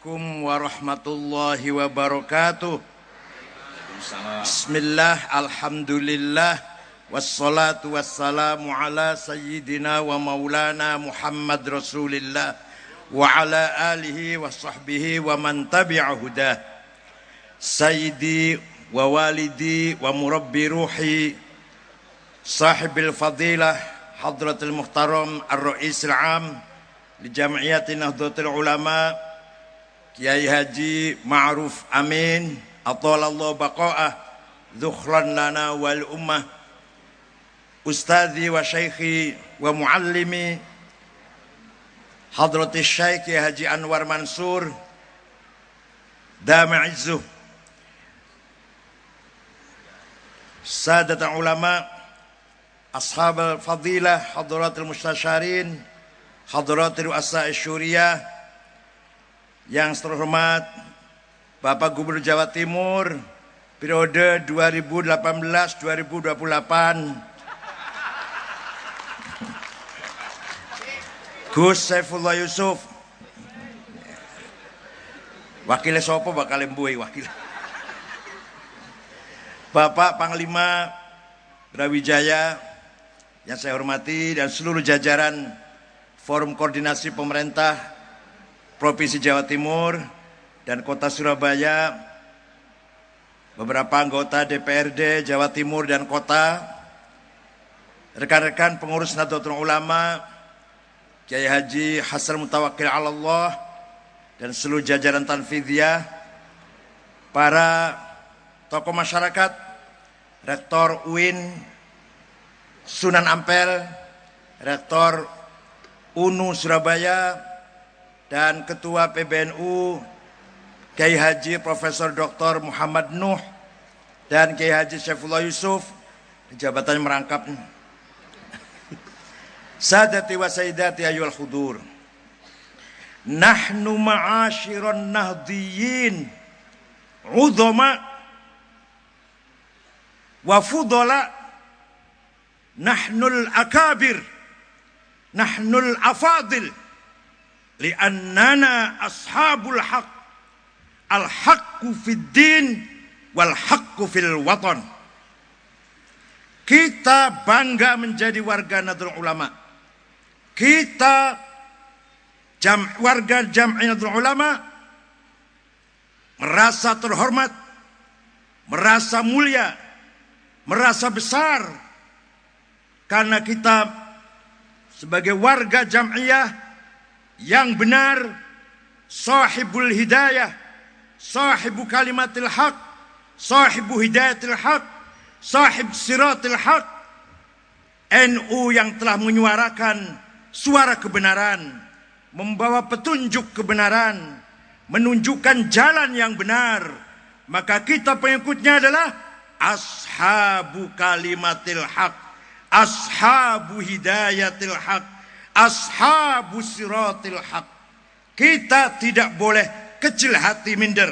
Assalamualaikum warahmatullahi wabarakatuh. Bismillah, alhamdulillah, wassalatu wassalamu ala sayyidina wa maulana Muhammad Rasulillah wa ala alihi wa sahbihi wa man tabi'a hudah. Sayyidi wa walidi wa murabbi ruhi sahibil fadilah hadratul muhtaram ar-ra'isil am li jam'iyyati Nahdlatul Ulama Kiai Haji Ma'ruf Amin atalallahu baqa'ah dhukhran lana wal ummah, ustadzi wa syaikhi wa muallimi hadratis syaikh Haji Anwar Mansur dama'izzuh, sadat ulama, ashab al-fadilah, hadratul mustasyarin, hadratul ru'asa syuriyah, yang terhormat Bapak Gubernur Jawa Timur periode 2018-2028 Gus Saifullah Yusuf. Wakilnya sopo bakal embuai wakil. Bapak Panglima Brawijaya yang saya hormati dan seluruh jajaran Forum Koordinasi Pemerintah Provinsi Jawa Timur dan Kota Surabaya, beberapa anggota DPRD Jawa Timur dan Kota, rekan-rekan pengurus Nahdlatul Ulama, Kiai Haji Hasan Mutawakkil 'alallah dan seluruh jajaran Tanfidiyah, para tokoh masyarakat, Rektor UIN Sunan Ampel, Rektor UNU Surabaya, dan Ketua PBNU Kiai Haji Profesor Dr. Muhammad Nuh dan Kiai Haji Saifullah Yusuf, jabatannya merangkap. Sadati wa sayyidati ayyuhal hudur, nahnu ma'asyiran nahdiyyin udhama wa fudala, nahnul akabir, nahnul afadil, li'annana ashabul haq, al-haqqu fid din wal haqqu fil watan. Kita bangga menjadi warga Nahdlatul Ulama. Kita warga Jam'iyah Nahdlatul Ulama merasa terhormat, merasa mulia, merasa besar karena kita sebagai warga Jam'iyah yang benar, sahibul hidayah, sahibu kalimatil haq, sahibu hidayatil haq, sahib siratil haq, NU yang telah menyuarakan suara kebenaran, membawa petunjuk kebenaran, menunjukkan jalan yang benar. Maka kita pengikutnya adalah ashabu kalimatil haq, ashabu hidayatil haq, ashabu siratil haq. Kita tidak boleh kecil hati minder,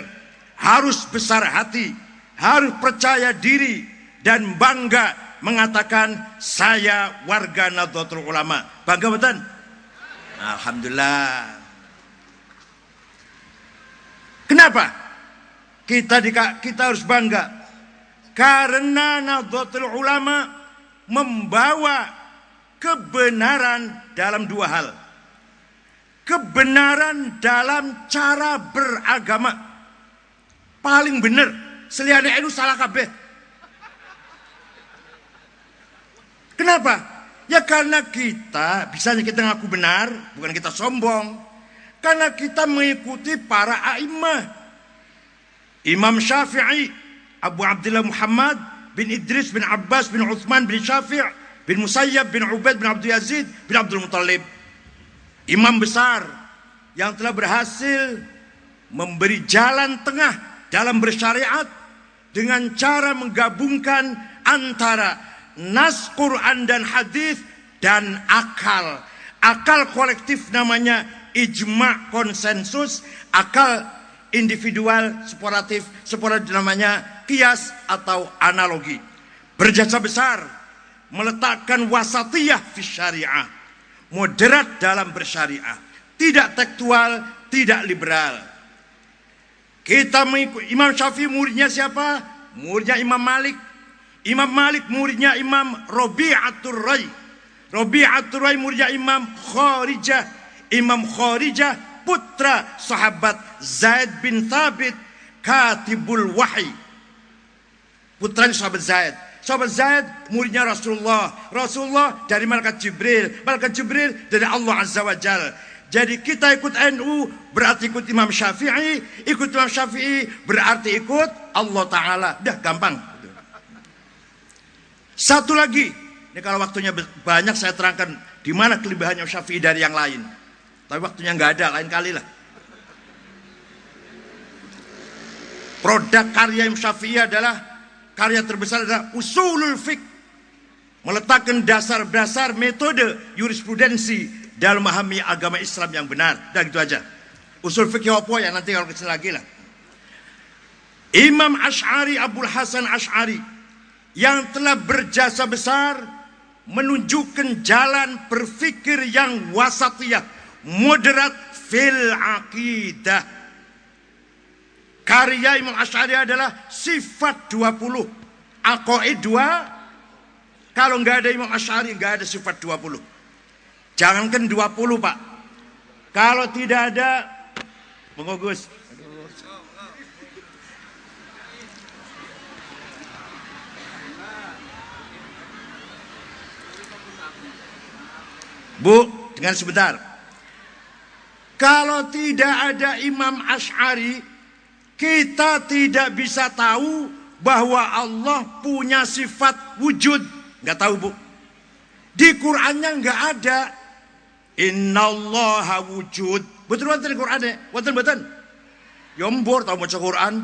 harus besar hati, harus percaya diri dan bangga mengatakan saya warga Nahdlatul Ulama. Bangga betul? Alhamdulillah. Kenapa kita harus bangga? Karena Nahdlatul Ulama membawa kebenaran dalam dua hal. Kebenaran dalam cara beragama. Paling benar, seliyane itu salah kabeh. Kenapa? Ya karena kita, bisanya kita ngaku benar, bukan kita sombong. Karena kita mengikuti para a'immah. Imam Syafi'i, Abu Abdullah Muhammad bin Idris bin Abbas bin Uthman bin Syafi' bin Musayyab bin Ubaid bin Abdul Yazid bin Abdul Muttalib, imam besar yang telah berhasil memberi jalan tengah dalam bersyariat dengan cara menggabungkan antara nas Quran dan hadis dan akal. Akal kolektif namanya ijma' konsensus, akal individual separatif namanya qiyas atau analogi. Berjasa besar meletakkan wasatiyah fi syariah, moderat dalam bersyariah, tidak tekstual, tidak liberal. Kita mengikuti Imam Syafi'i, muridnya siapa? Muridnya Imam Malik. Imam Malik muridnya Imam Rabi'atul Rai. Rabi'atul Rai muridnya Imam Kharijah. Imam Kharijah putra sahabat Zaid bin Thabit, katibul wahyi. Putranya sahabat Zaid. Sahabat Zaid muridnya Rasulullah. Rasulullah dari malaikat Jibril. Malaikat Jibril dari Allah Azza wa Jalla. Jadi kita ikut NU berarti ikut Imam Syafi'i. Ikut Imam Syafi'i berarti ikut Allah Ta'ala. Dah gampang. Satu lagi. Ini kalau waktunya banyak saya terangkan di mana kelebihannya Syafi'i dari yang lain. Tapi waktunya nggak ada, lain kali lah. Produk karya Imam Syafi'i adalah, karya terbesar adalah Usulul Fiqh. Meletakkan dasar-dasar metode jurisprudensi dalam memahami agama Islam yang benar. Dan gitu aja. Usul fikih apa ya, nanti kalau kecil lagi lah. Imam Asy'ari, Abul Hasan Asy'ari, yang telah berjasa besar menunjukkan jalan berfikir yang wasatiyah, moderat fil aqidah. Karya Imam Asy'ari adalah sifat 20. Aqaid 2. Kalau nggak ada Imam Asy'ari nggak ada sifat 20. Jangankan 20 Pak. Kalau tidak ada pengugus. Bu, dengan sebentar. Kalau tidak ada Imam Asy'ari, kita tidak bisa tahu bahwa Allah punya sifat wujud. Nggak tahu Bu. Di Qur'annya nggak ada. Innallaha wujud. Betul-betul di Qur'annya. Betul-betul. Yombor tahu maca Qur'an.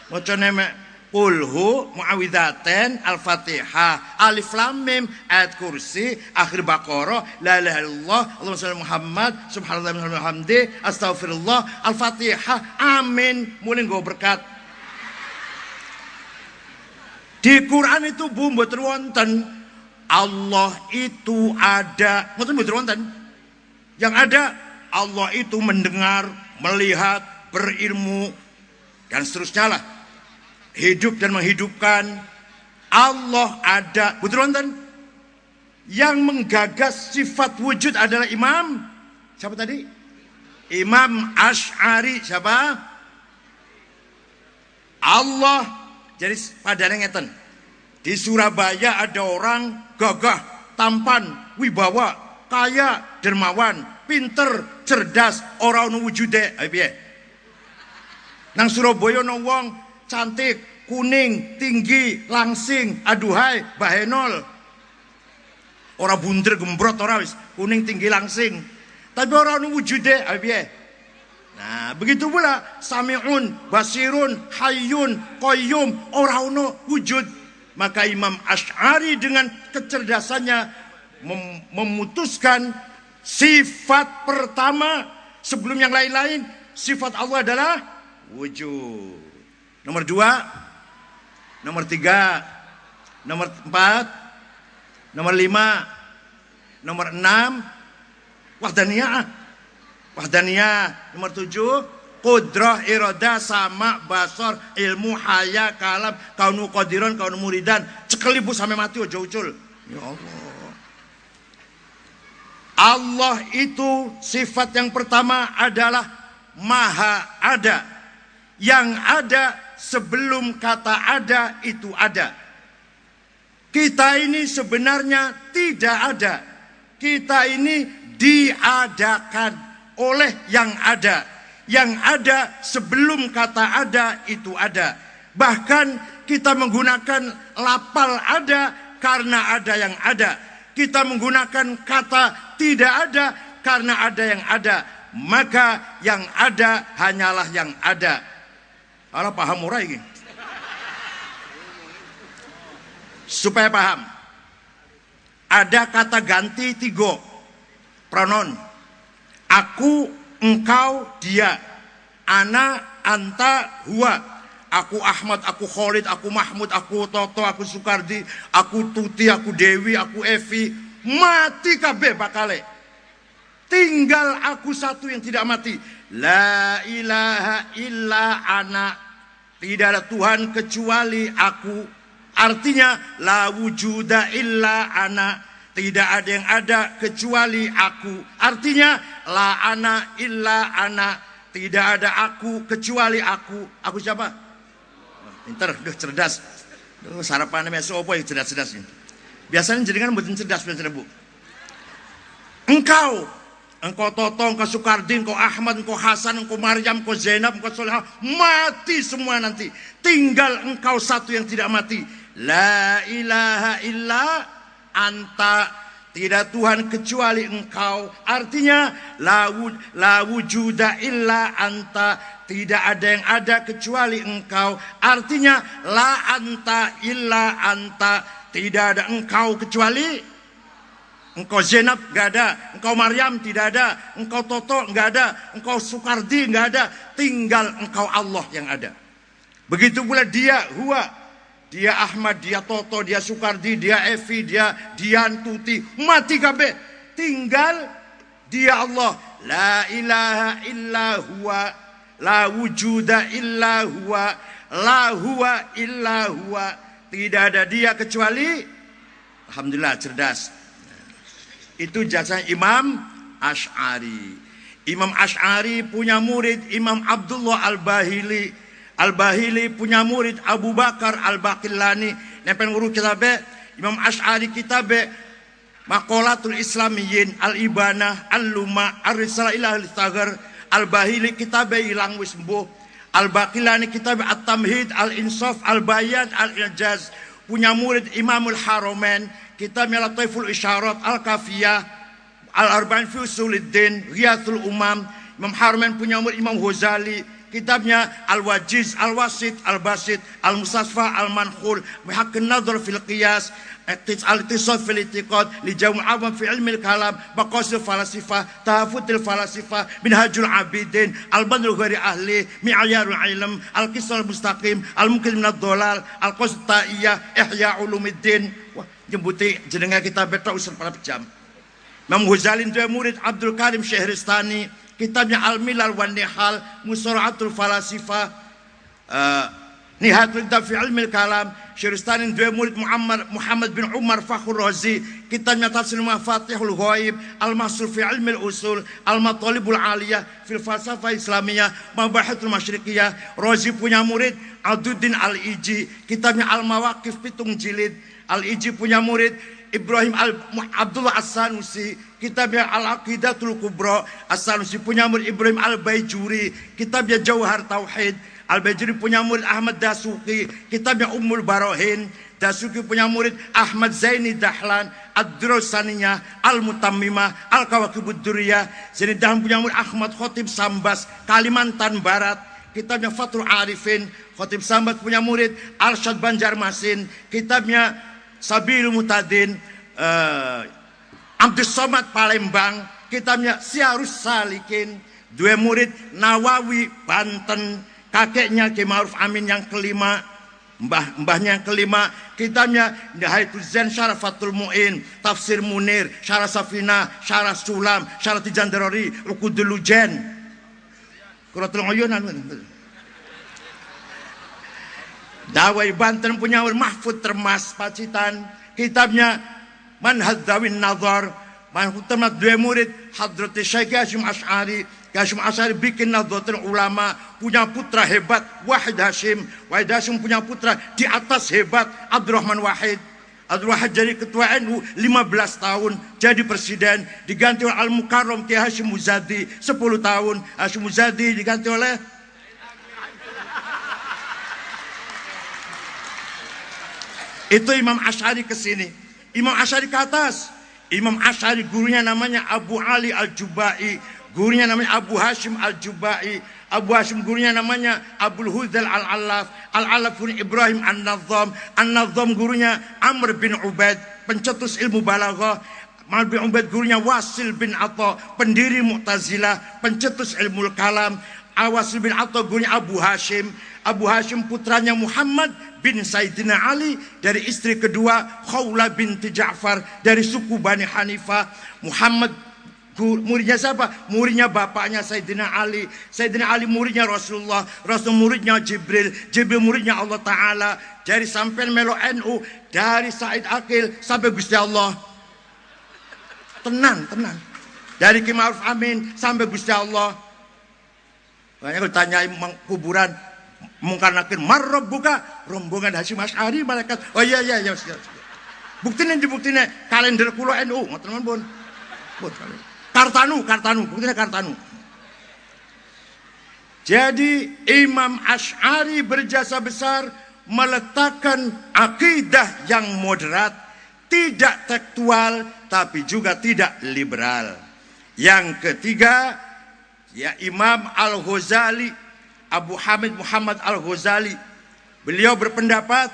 Maca nemek. Qulhu mu'awidhaten al-fatihah alif lam mim ayat kursi akhir Baqarah la ilaha illallah Allahumma shalli Muhammad subhanallah walhamdi astaghfirullah al-fatihah amin. Mulai nggo berkat. Di Quran itu Bu mboten wonten Allah itu ada, mboten wonten. Yang ada Allah itu mendengar, melihat, berilmu dan seterusnya lah. Hidup dan menghidupkan. Allah ada, betul wonten. Yang menggagas sifat wujud adalah Imam siapa tadi? Imam Asy'ari. Siapa? Allah. Jadi padane ngeten. Di Surabaya ada orang gagah, tampan, wibawa, kaya, dermawan, pinter, cerdas, ora ono wujude. Ayo piye? Nang Surabaya ono wong cantik, kuning, tinggi, langsing, aduhai, bahenol. Ora bunder gembrot ora wis, kuning, tinggi, langsing. Tapi ora ono wujude, ayo piye? Nah, begitu pula Sami'un, Basirun, Hayyun, Qayyum, ora ono wujud. Maka Imam Asy'ari dengan kecerdasannya memutuskan sifat pertama sebelum yang lain-lain, sifat Allah adalah wujud. Nomor 2, nomor 3, nomor 4, nomor 5, nomor 6, wahdaniyah. Wahdaniyah. Nomor 7, qudrah, iradah, sama, basar, ilmu, haya, kalam, kaunu qadiran, kaunu muridan. Cekeli Bu sampai mati ojo ucul. Ya Allah. Allah itu sifat yang pertama adalah maha ada. Yang ada sebelum kata ada itu ada. Kita ini sebenarnya tidak ada. Kita ini diadakan oleh yang ada. Yang ada sebelum kata ada itu ada. Bahkan kita menggunakan lapal ada karena ada yang ada. Kita menggunakan kata tidak ada karena ada yang ada. Maka yang ada hanyalah yang ada. Allah paham murah ini. Supaya paham. Ada kata ganti 3 pronoun. Aku, engkau, dia. Ana, anta, huwa. Aku Ahmad, aku Khalid, aku Mahmud, aku Toto, aku Sukardi, aku Tuti, aku Dewi, aku Evi. Mati kabeh bakale. Tinggal aku satu yang tidak mati. La ilaha illa ana, tidak ada Tuhan kecuali aku. Artinya la wujuda illa ana, tidak ada yang ada kecuali aku. Artinya la ana illa ana, tidak ada aku kecuali aku. Aku siapa? Pinter, cerdas. Sarapannya mesok apa ya cerdas-cerdas ini. Biasanya jenengan mboten cerdas biasanya Bu. Engkau Toto, engkau Sukardi, engkau Ahmad, engkau Hasan, engkau Maryam, engkau Zainab, engkau Solehah, mati semua nanti. Tinggal engkau satu yang tidak mati. La ilaha illa anta, tidak Tuhan kecuali engkau. Artinya la wujuda illa anta, tidak ada yang ada kecuali engkau. Artinya la anta illa anta, tidak ada engkau kecuali engkau. Zainab gak ada, engkau Maryam tidak ada, engkau Toto gak ada, engkau Sukardi gak ada, tinggal engkau Allah yang ada. Begitu pula dia Huwa, dia Ahmad, dia Toto, dia Sukardi, dia Evi, dia Dian, Tuti, mati kabeh, tinggal dia Allah. La ilaha illa huwa, la wujuda illa huwa, la huwa illa huwa, tidak ada dia kecuali. Alhamdulillah cerdas. Itu jasa Imam Asy'ari. Imam Asy'ari punya murid Imam Abdullah Al-Bahili. Al-Bahili punya murid Abu Bakar Al-Baqillani. Nempen guru kitabe Imam Asy'ari kitabe Maqalatul Islamiyyin, Al-Ibanah, Al-Luma, Ar-Risalah ila Al-Thaghar. Al-Bahili kitabe ilang wis mbuh. Al-Baqillani kitab At-Tamhid, Al-Insaf, Al-Bayan, Al-Ijaz. Punya murid Imamul Haramain, kitabnya Lataiful Isyarat, Al-Kafiyah, Al-Arba'in fi Usuluddin, Ghiyathul Umam. Imam Haramain punya murid Imam Ghazali, kitabnya Al-Wajiz, Al-Wasit, Al-Basit, Al-Mustasfa, Al-Mankhul, Bihaqqin Nadhr fil Qiyas, Al-Ittisaf fil I'tiqad, li Jam' Awam fi Ilmi Al-Kalam, Maqasid Falasifah, Tahafutul Falasifah, Minhajul Abidin, Al-Badrul Ghairi Ahli, Mi'yarul Ilm, Al-Qisal Mustaqim, Al-Mukil Minad Dhalal, Al-Qasid Ta'iyah, Ihya Ulumuddin. Wah, nyebuti jenengan kita betok usah para jam. Imam Ghazali dua murid Abdul Karim Syehristani, kitabnya Al-Milal wan Nihal, Musara'atul Falasifah, Nihayatul Kitab fi Ilmi Al-Kalam. Syehristani dua murid Muhammad bin Umar Fakhrur Razi, kitabnya Tafsir Mafatihul Ghaib, Al-Mahsur fi Ilmi Al-Usul, Al-Matalibul Aliyah fil Falsafah Islamiyah, Mabahatul Masyriqiyah. Razi punya murid Aduddin Al-Iji, kitabnya Al-Mawaqif pitung jilid. Al-Iji punya murid Ibrahim Abdullah As-Sanusi, kitabnya Al-Aqidatul Kubra. As-Sanusi punya murid Ibrahim Al-Baijuri, kitabnya Jauhar Tauhid. Al-Baijuri punya murid Ahmad Dasuki, kitabnya Ummul Barahin. Dasuki punya murid Ahmad Zaini Dahlan, Ad-Durrus Saniyah, Al-Mutammimah, Al-Kawakibud Durriyah. Zaini Dahlan punya murid Ahmad Khotib Sambas, Kalimantan Barat, kitabnya Fathul Arifin. Khotib Sambas punya murid Arsyad Banjarmasin, kitabnya Sabilul Mutadin. Abdus Somad Palembang, kitabnya Syiarus Salikin. Dua murid Nawawi Banten, kakeknya Ki Ma'ruf Amin yang kelima, mbahnya yang kelima, kitabnya Nihayatul Zain, Syarah Fathul Mu'in, Tafsir Munir, Syarah Safinah, Syarah Sulam, Syarah Tijan Darari, Rukudul Lujen. Quratul Uyun. Dawai Banten punya Mahfud Termas Pacitan, kitabnya Manhadzawin Nazar. Mahfud Termas dua murid Hadrati Syekh Hasyim Asy'ari. Hasyim Asy'ari bikin Nahdlatul Ulama, punya putra hebat Wahid Hasyim. Wahid Hasyim punya putra di atas hebat Abdurrahman Wahid. Abdul Wahid jadi ketua NU 15 tahun, jadi presiden, diganti oleh Al-Mukarram Ki Hasyim Muzadi 10 tahun. Hasyim Muzadi diganti oleh itu Imam Asy'ari ke sini, Imam Asy'ari ke atas. Imam Asy'ari gurunya namanya Abu Ali Al-Jubai, gurunya namanya Abu Hashim Al-Jubai. Abu Hashim gurunya namanya Abul Hudzal Al-Allaf. Al-Allaf punya Ibrahim An-Nazzam. An-Nazzam gurunya Amr bin Ubaid, pencetus ilmu balaghah. Amr bin Ubaid gurunya Wasil bin Atha, pendiri Mu'tazilah, pencetus ilmu kalam. Wasil bin Atha gurunya Abu Hashim. Abu Hashim putranya Muhammad bin Sayyidina Ali, dari istri kedua Khawla binti Ja'far dari suku Bani Hanifah. Muhammad Muridnya siapa? Muridnya bapaknya Sayyidina Ali. Sayyidina Ali muridnya Rasulullah. Rasul muridnya Jibril. Jibril muridnya Allah Ta'ala. Dari sampai Melo NU. Dari Said Akil sampai Gusti Allah. Tenang. Dari Ki Ma'ruf Amin sampai Gusti Allah. Makanya kalau tanyai kuburan. Mungkanakin marrob buka. Rombongan Hasyim Asy'ari malaikat. Oh iya. Buktinya kalender kulo NU. Teman pun. Kartanu. Buktinya Kartanu. Jadi Imam Asy'ari berjasa besar meletakkan akidah yang moderat, tidak tekstual, tapi juga tidak liberal. Yang ketiga, ya Imam Al-Ghazali, Abu Hamid Muhammad Al-Ghazali. Beliau berpendapat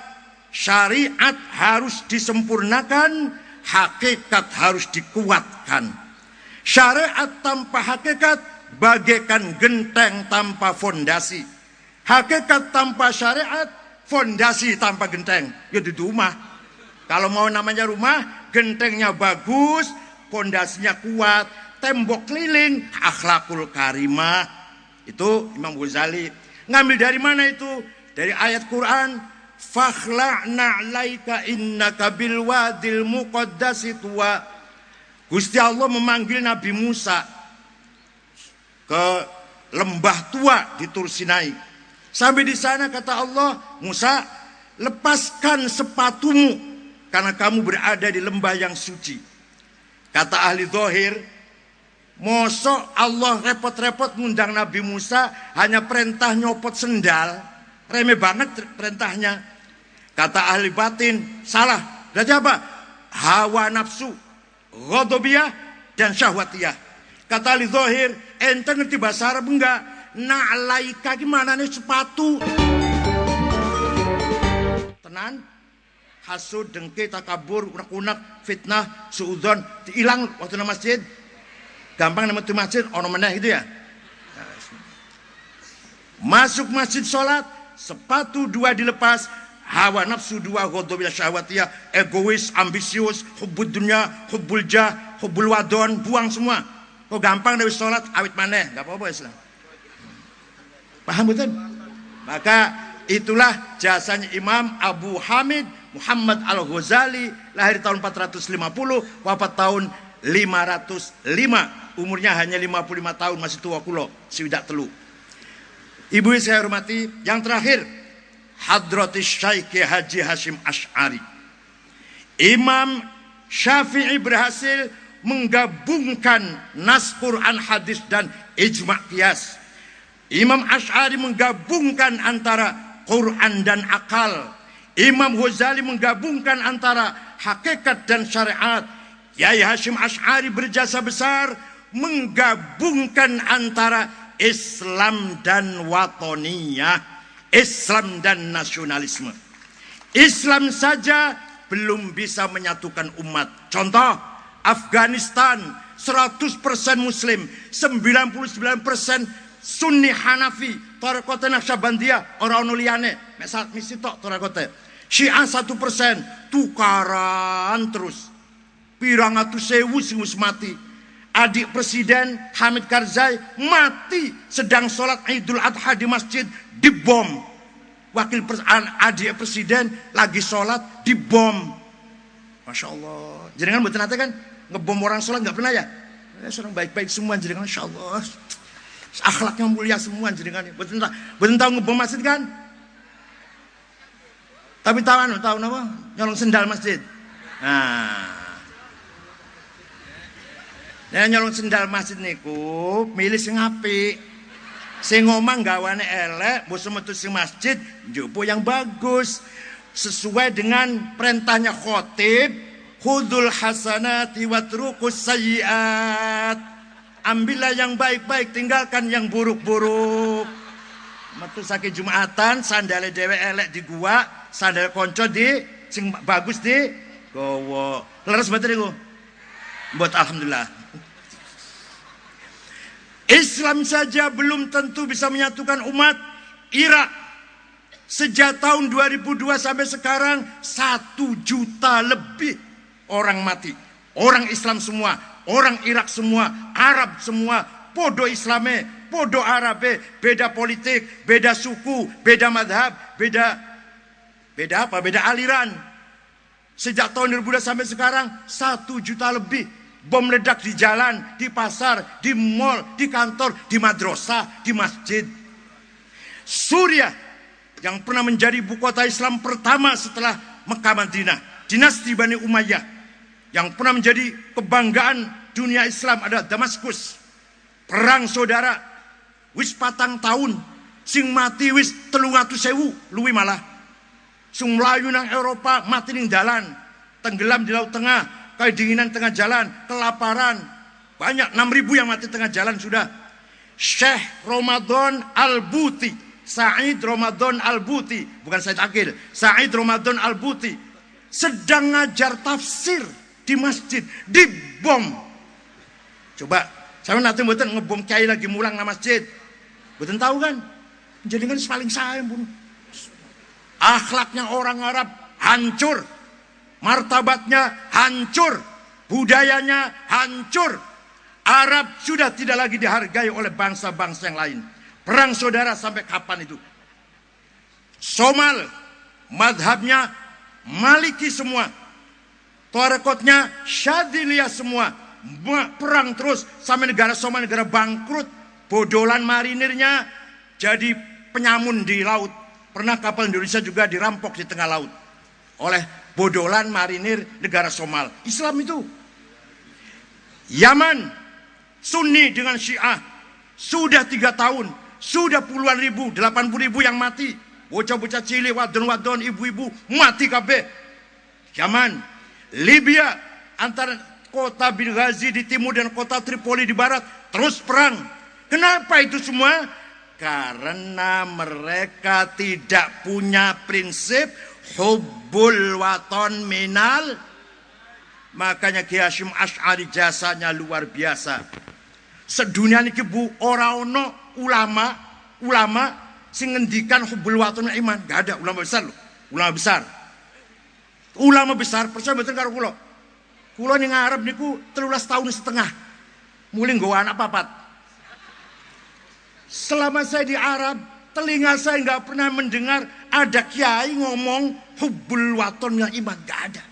syariat harus disempurnakan, hakikat harus dikuatkan. Syariat tanpa hakikat bagaikan genteng tanpa fondasi. Hakikat tanpa syariat, fondasi tanpa genteng. Ya di rumah. Kalau mau namanya rumah, gentengnya bagus, fondasinya kuat, tembok keliling, akhlakul karimah. Itu Imam Ghazali. Ngambil dari mana itu? Dari ayat Quran. Fakhla'na 'alaika innaka bil wadil muqaddasi tuwa. Gusti Allah memanggil Nabi Musa ke lembah tua di Tur Sinai. Sampai di sana kata Allah, Musa, lepaskan sepatumu karena kamu berada di lembah yang suci. Kata ahli zahir, mosok Allah repot-repot ngundang Nabi Musa hanya perintah nyopot sendal, remeh banget perintahnya. Kata ahli batin, salah. Berarti apa? Hawa nafsu, ghadabiyah dan syahwatiyah. Kata ahli zahir, ente ngerti bahasa Arab enggak? Na'laika gimana nih sepatu? Tenan, hasud, dengki, takabur, unak-unak, fitnah, suudzon, hilang waktu nama masjid. Gampang nama tuh masjid, ono meneh gitu ya. Masuk masjid sholat, sepatu dua dilepas, hawa nafsu dua, ghadabiyah syahwatiyah, egois, ambisius, hubbud dunya, hubbul jah, hubbul wadon, buang semua. Kok gampang dari sholat, awit maneh, gak apa-apa Islam. Paham betul? Maka itulah jasanya Imam Abu Hamid Muhammad Al-Ghazali, lahir tahun 450, wafat tahun 505. Umurnya hanya 55 tahun, masih tua kulo, siwidak telu. Ibu saya hormati, yang terakhir, Hadratis Syaikh Haji Hasyim Asy'ari. Imam Syafi'i berhasil menggabungkan nas Quran, hadis dan ijma' qiyas. Imam Asy'ari menggabungkan antara Quran dan akal. Imam Ghazali menggabungkan antara hakikat dan syariat. Yai Hasyim Asy'ari berjasa besar menggabungkan antara Islam dan watoniyah, Islam dan nasionalisme. Islam saja belum bisa menyatukan umat. Contoh, Afghanistan 100% Muslim, 99% Sunni Hanafi, Tarekote Naqsyabandiyah, orang liyane, mesat misi tok Tarekote. Syiah 1%, tukaran terus. Pirang atus sewu sing wis mati. Adik Presiden Hamid Karzai mati sedang sholat Idul Adha di masjid, dibom. Adik Presiden lagi sholat, dibom. Masya Allah. Jadi kan betul kan ngebom orang sholat nggak pernah ya? Seorang baik-baik semua jadi kan, Masya Allah. Akhlaknya mulia semua jadi kan. Betul tahu ngebom masjid kan? Tapi tahu apa? Nyolong sendal masjid. Nah, nyolong sendal masjid niku milih sing apik. Sing ngomong gawane elek, mbok metu sing masjid njopo yang bagus sesuai dengan perintahnya khotib, khudul hasanati watrukus sayyiat. Ambillah yang baik-baik, tinggalkan yang buruk-buruk. Metu sakit Jumatan, sandale dhewe elek di gua, sandal konco di sing bagus di gowo. Leres mboten niku? Mbot alhamdulillah. Islam saja belum tentu bisa menyatukan umat. Irak sejak tahun 2002 sampai sekarang 1 juta lebih orang mati. Orang Islam semua. Orang Irak semua, Arab semua, podo Islame, podo Arabe, beda politik, beda suku, beda madhab, beda apa? Beda aliran. Sejak tahun 2000 sampai sekarang 1 juta lebih bom meledak di jalan, di pasar, di mall, di kantor, di madrasah, di masjid. Suriah yang pernah menjadi ibu kota Islam pertama setelah Mekah Madinah, dinasti Bani Umayyah, yang pernah menjadi kebanggaan dunia Islam adalah Damaskus. Perang saudara, wis 4 tahun, sing mati wis 300.000, luwi malah. Sing mlayu nang Eropa mati ning dalan, tenggelam di Laut Tengah, kedinginan tengah jalan, kelaparan. Banyak 6.000 yang mati tengah jalan sudah. Syekh Ramadan Al-Buti, Said Ramadan Al-Buti, bukan Said Akil, Said Ramadan Al-Buti sedang ngajar tafsir di masjid, dibom. Coba, saya nanti mboten ngebom kiai lagi mulang nang masjid. Mboten tahu kan? Jadi kan paling saya bunuh. Akhlaknya orang Arab hancur, martabatnya hancur, budayanya hancur. Arab sudah tidak lagi dihargai oleh bangsa-bangsa yang lain. Perang saudara sampai kapan itu? Somal, madhabnya Maliki semua, tarekotnya Syadiliyah semua. Perang terus sampai negara Somal, negara bangkrut. Bodolan marinirnya jadi penyamun di laut. Pernah kapal Indonesia juga dirampok di tengah laut oleh bodolan marinir negara Somal. Islam itu. Yaman, Sunni dengan Syiah, sudah 3 tahun, sudah puluhan ribu, 80.000 yang mati. Bocah-bocah cilik, wadon-wadon, ibu-ibu mati kabeh. Yaman, Libya, antara kota Benghazi di timur dan kota Tripoli di barat, terus perang. Kenapa itu semua? Karena mereka tidak punya prinsip hubbul waton minal. Makanya Kiai Hasyim Asy'ari jasanya luar biasa. Sedunia niki bu ora ono ulama sing ngendikan hubbul waton iman. Gak ada ulama besar loh. Ulama besar percaya betul karo kula. Kula ning Arab niku 13 tahun setengah. Mulai nggawa anak 4. Selama saya di Arab, telinga saya nggak pernah mendengar ada kiai ngomong hubbul waton yang iman. Nggak ada.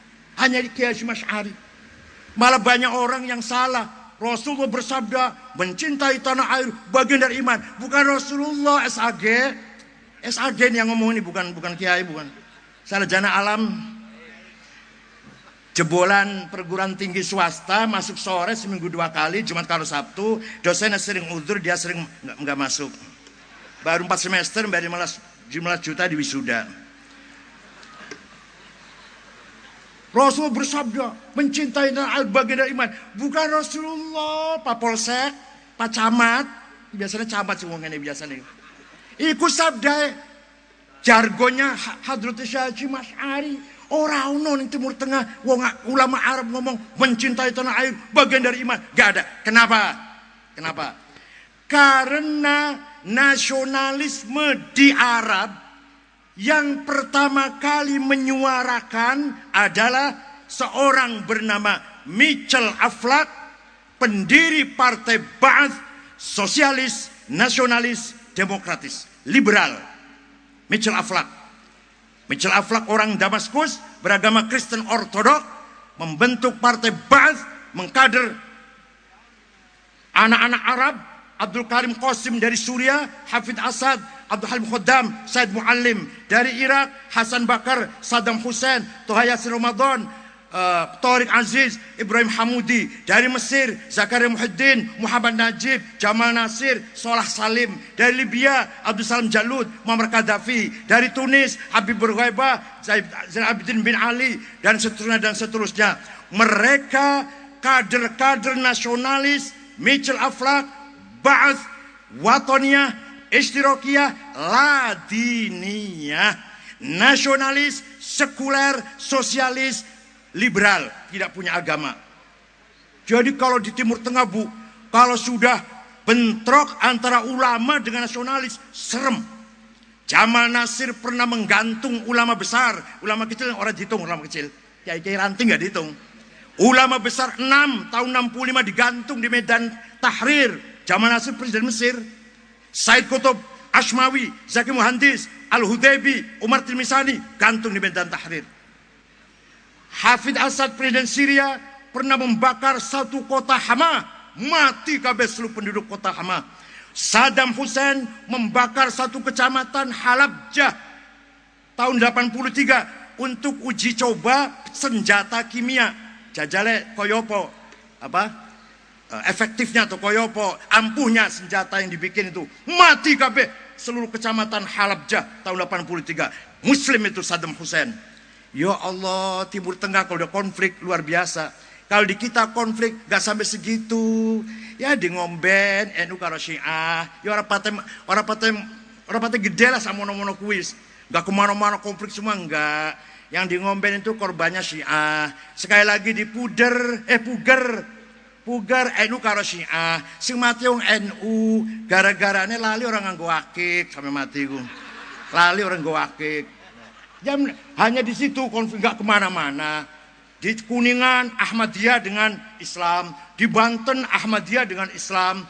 Hanya di Kiai Hasyim Asy'ari. Malah banyak orang yang salah. Rasulullah bersabda, mencintai tanah air bagian dari iman. Bukan Rasulullah, SAG. SAG yang ngomong ini, bukan kiai, bukan. Salah jana alam. Jebolan perguruan tinggi swasta, masuk sore seminggu 2 kali, Jumat kalau Sabtu. Dosennya sering udzur, dia sering nggak masuk. Baru 4 semester, bayar 15 juta di wisuda. Rasul bersabda, mencintai tanah air bagian dari iman. Bukan Rasulullah, Pak Polsek, Pak Camat. Biasanya camat sih ngomongnya biasanya. Iku sabda, jargonnya Hadratus Syekh Hasyim Asy'ari. Orang ning Timur Tengah, ulama Arab ngomong mencintai tanah air bagian dari iman. Gak ada. Kenapa? Karena nasionalisme di Arab yang pertama kali menyuarakan adalah seorang bernama Mitchell Aflaq, pendiri Partai Ba'ath, sosialis, nasionalis, demokratis, liberal. Mitchell Aflaq orang Damaskus, beragama Kristen Ortodok, membentuk Partai Ba'ath, mengkader anak-anak Arab, Abdul Karim Qasim dari Suriah, Hafid Asad, Abdul Halim Khaddam, Said Muallim dari Irak, Hasan Bakar, Saddam Hussein, Toha Yasir Ramadan, Tariq Aziz, Ibrahim Hamudi dari Mesir, Zakaria Muhyiddin, Muhammad Najib, Jamal Nasir, Salah Salim dari Libya, Abdul Salam Jalud, Muammar Gaddafi dari Tunis, Habib Bourguiba, Zain Abidin bin Ali dan seterusnya. Mereka kader-kader nasionalis, Mitchell Aflaq, Ba'ath, Watoniyah, Ishtirakiyah, Ladiniyah, nasionalis, sekuler, sosialis, liberal, tidak punya agama. Jadi kalau di Timur Tengah bu, kalau sudah bentrok antara ulama dengan nasionalis, serem. Jamal Nasir pernah menggantung ulama besar, ulama kecil yang orang dihitung, ulama kecil. Kiai ranting nggak dihitung. Ulama besar 6 tahun 65 digantung di Medan Tahrir zaman Nasir Presiden Mesir. Said Qutb, Ashmawi, Zaki Muhandis, Al-Hudaybi, Umar Tilmisani gantung di Medan Tahrir. Hafid Asad Presiden Syria pernah membakar satu kota Hama, mati kabeh seluruh penduduk kota Hama. Saddam Hussein membakar satu kecamatan Halabjah tahun 83 untuk uji coba senjata kimia. Jajale koyopo efektifnya atau koyopo ampuhnya senjata yang dibikin itu, mati kabeh seluruh kecamatan Halabjah tahun 83. Muslim itu Saddam Hussein. Ya Allah, Timur Tengah kalau udah konflik luar biasa. Kalau di kita konflik gak sampai segitu. Ya di ngomben NU karo Syiah, ya orang patah gede lah sama mono-mono kuis. Gak kemana-mana konflik semua, enggak. Yang di ngomben itu korbannya Syiah. Sekali lagi di puger NU karo Syiah. Sing mati wong NU gara-garane lali orang nganggo akik sampai mati ku. Lali orang nganggo akik. Hanya di situ konflik, gak kemana-mana. Di Kuningan Ahmadiyah dengan Islam, di Banten Ahmadiyah dengan Islam.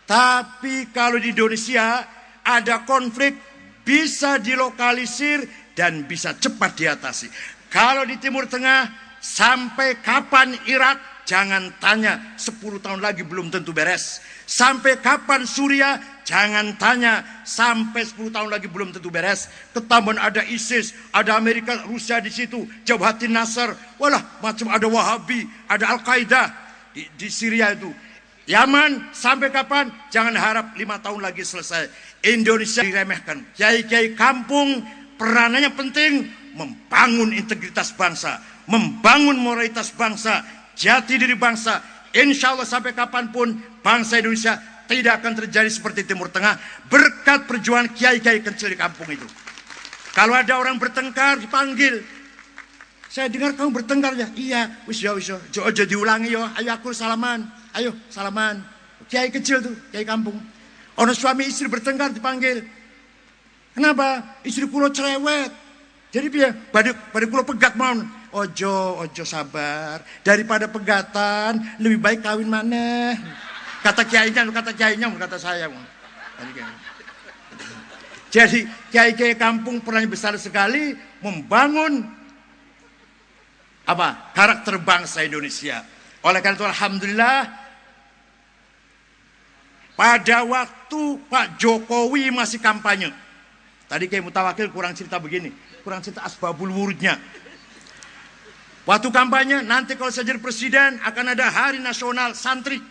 Tapi kalau di Indonesia ada konflik bisa dilokalisir dan bisa cepat diatasi. Kalau di Timur Tengah sampai kapan Irak, jangan tanya, 10 tahun lagi belum tentu beres. Sampai kapan Suriah, jangan tanya, sampai 10 tahun lagi belum tentu beres. Ketambahan ada ISIS, ada Amerika, Rusia di situ, Jabhatin Nasr, walah macam ada Wahabi, ada Al-Qaeda di Syria itu. Yaman sampai kapan? Jangan harap 5 tahun lagi selesai. Indonesia diremehkan. Kiai-kiai kampung peranannya penting, membangun integritas bangsa, membangun moralitas bangsa, jati diri bangsa. Insya Allah sampai kapanpun bangsa Indonesia tidak akan terjadi seperti Timur Tengah berkat perjuangan kiai-kiai kecil di kampung itu. Kalau ada orang bertengkar dipanggil. Saya dengar kamu bertengkar ya? Iya, wis ya. Ojo diulangi yo. Ayo aku salaman. Ayo salaman. Kiai kecil tuh, kiai kampung. Orang suami istri bertengkar dipanggil. Kenapa? Istri kulo cerewet. Jadi biar pada kulo pegat mau. Ojo sabar. Daripada pegatan, lebih baik kawin maneh. Kata kiainya, kata saya. Jadi kiai-kiai kampung perannya besar sekali membangun karakter bangsa Indonesia. Oleh karena itu alhamdulillah pada waktu Pak Jokowi masih kampanye. Tadi Kiai Mutawakil kurang cerita begini, kurang cerita asbabul wurudnya. Waktu kampanye, nanti kalau saya jadi presiden akan ada hari nasional santri.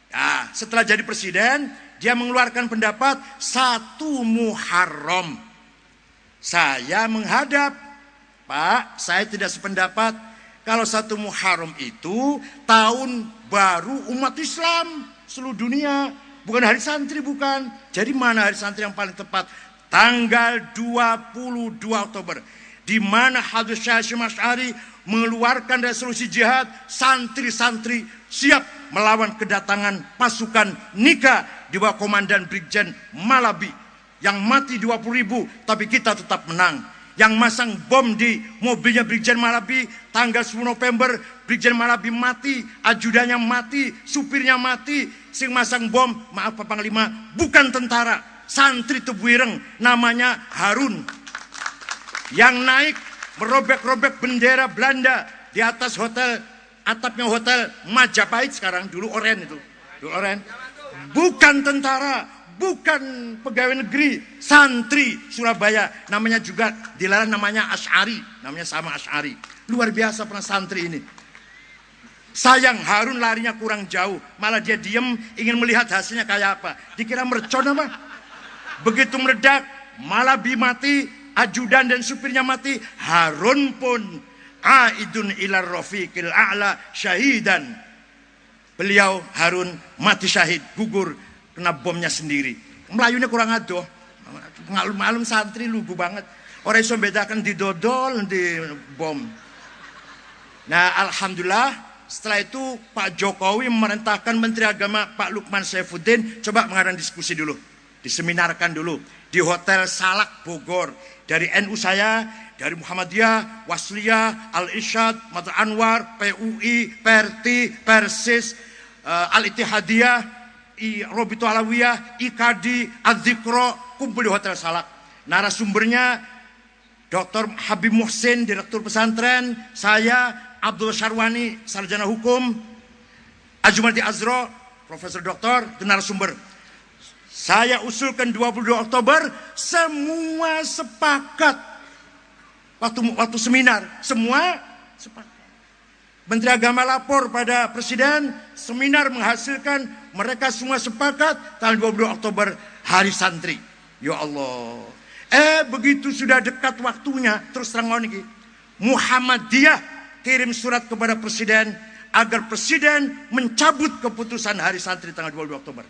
Nah, setelah jadi presiden, dia mengeluarkan pendapat 1 Muharram. Saya menghadap, Pak, saya tidak sependapat. Kalau 1 Muharram itu tahun baru umat Islam seluruh dunia, bukan hari santri, bukan. Jadi mana hari santri yang paling tepat? Tanggal 22 Oktober, di mana Habib Syekh Hasyim Asy'ari mengeluarkan resolusi jihad, santri-santri siap melawan kedatangan pasukan Nika di bawah komandan Brigjen Malabi yang mati 20.000, tapi kita tetap menang. Yang masang bom di mobilnya Brigjen Malabi tanggal 10 November, Brigjen Malabi mati, ajudannya mati, supirnya mati. Sing masang bom, maaf Pak Panglima, bukan tentara, santri Tebuireng, namanya Harun. Yang naik merobek-robek bendera Belanda di atas hotel, atapnya hotel Majapahit sekarang, dulu Oren itu. Dulu Oren. Bukan tentara, bukan pegawai negeri, santri Surabaya, namanya juga dilarang, namanya Asy'ari, namanya sama Asy'ari. Luar biasa pernah santri ini. Sayang Harun larinya kurang jauh, malah dia diem ingin melihat hasilnya kayak apa. Dikira mercon apa? Begitu meledak, Malabi mati, ajudan dan supirnya mati, Harun pun aidun ilar rafiqil a'la syahidan. Beliau Harun mati syahid, gugur kena bomnya sendiri. Melayunya kurang adoh. Malum santri lugu banget. Orang iso bedakan didodol di bom. Nah, alhamdulillah setelah itu Pak Jokowi memerintahkan Menteri Agama Pak Lukman Saifuddin coba mengadakan diskusi dulu. Diseminarkan dulu di Hotel Salak Bogor. Dari NU saya dari Muhammadiyah, Wasliyah, Al-Irsyad, Madrasah Anwar, PUI, Perti, Persis, Al-Ittihadiyah, Robitu Alawiyah, IKADI, Az-Zikro, kumpul di Hotel Salak. Narasumbernya Dr. Habib Muhsin, Direktur Pesantren, saya Abdul Syarwani, Sarjana Hukum, Ajumardi Azro, Profesor Doktor, itu narasumber. Saya usulkan 22 Oktober, semua sepakat. Waktu seminar, semua sepakat. Menteri Agama lapor pada Presiden, seminar menghasilkan, mereka semua sepakat, tanggal 22 Oktober, Hari Santri. Ya Allah. Begitu sudah dekat waktunya, terus terang ini, Muhammadiyah kirim surat kepada Presiden, agar Presiden mencabut keputusan Hari Santri tanggal 22 Oktober.